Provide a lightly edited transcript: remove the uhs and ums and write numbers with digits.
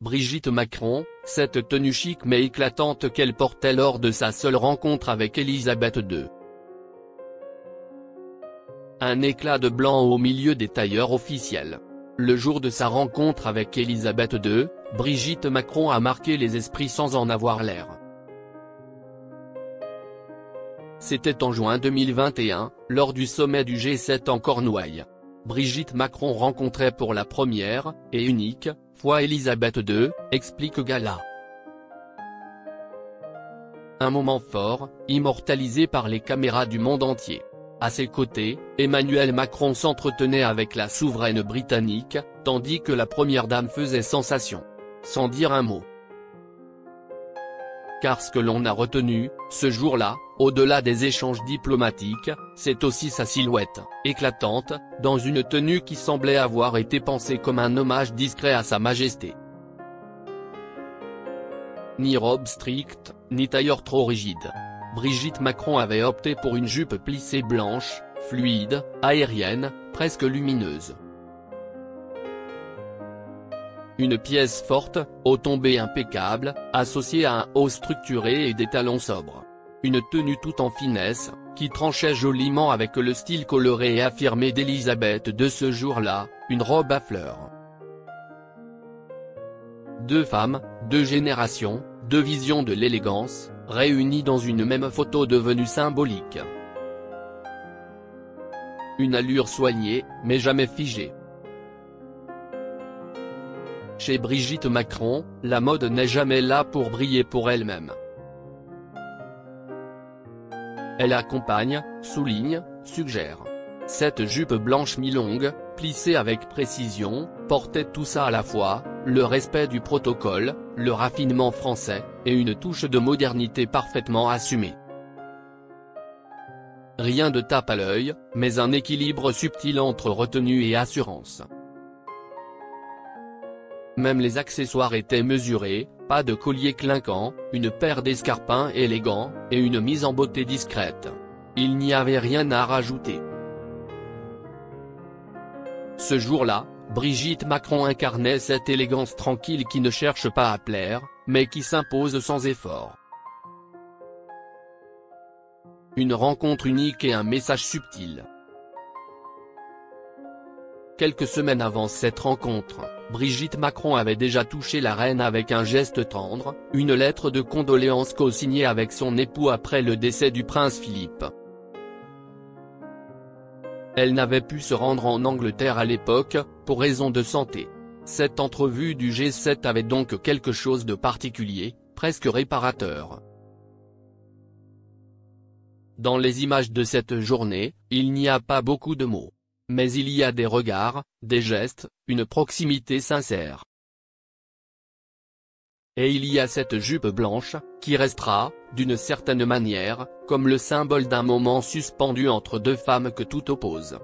Brigitte Macron, cette tenue chic mais éclatante qu'elle portait lors de sa seule rencontre avec Elisabeth II. Un éclat de blanc au milieu des tailleurs officiels. Le jour de sa rencontre avec Elisabeth II, Brigitte Macron a marqué les esprits sans en avoir l'air. C'était en juin 2021, lors du sommet du G7 en Cornouailles. Brigitte Macron rencontrait pour la première, et unique, fois Elisabeth II, explique Gala. Un moment fort, immortalisé par les caméras du monde entier. À ses côtés, Emmanuel Macron s'entretenait avec la souveraine britannique, tandis que la première dame faisait sensation. Sans dire un mot. Car ce que l'on a retenu, ce jour-là, au-delà des échanges diplomatiques, c'est aussi sa silhouette, éclatante, dans une tenue qui semblait avoir été pensée comme un hommage discret à sa majesté. Ni robe stricte, ni tailleur trop rigide. Brigitte Macron avait opté pour une jupe plissée blanche, fluide, aérienne, presque lumineuse. Une pièce forte, aux tombées impeccables, associée à un haut structuré et des talons sobres. Une tenue tout en finesse, qui tranchait joliment avec le style coloré et affirmé d'Elisabeth de ce jour-là, une robe à fleurs. Deux femmes, deux générations, deux visions de l'élégance, réunies dans une même photo devenue symbolique. Une allure soignée, mais jamais figée. Chez Brigitte Macron, la mode n'est jamais là pour briller pour elle-même. Elle accompagne, souligne, suggère. Cette jupe blanche mi-longue, plissée avec précision, portait tout ça à la fois, le respect du protocole, le raffinement français, et une touche de modernité parfaitement assumée. Rien de tape à l'œil, mais un équilibre subtil entre retenue et assurance. Même les accessoires étaient mesurés, pas de collier clinquant, une paire d'escarpins élégants, et une mise en beauté discrète. Il n'y avait rien à rajouter. Ce jour-là, Brigitte Macron incarnait cette élégance tranquille qui ne cherche pas à plaire, mais qui s'impose sans effort. Une rencontre unique et un message subtil. Quelques semaines avant cette rencontre, Brigitte Macron avait déjà touché la reine avec un geste tendre, une lettre de condoléances co-signée avec son époux après le décès du prince Philippe. Elle n'avait pu se rendre en Angleterre à l'époque, pour raison de santé. Cette entrevue du G7 avait donc quelque chose de particulier, presque réparateur. Dans les images de cette journée, il n'y a pas beaucoup de mots. Mais il y a des regards, des gestes, une proximité sincère. Et il y a cette jupe blanche, qui restera, d'une certaine manière, comme le symbole d'un moment suspendu entre deux femmes que tout oppose.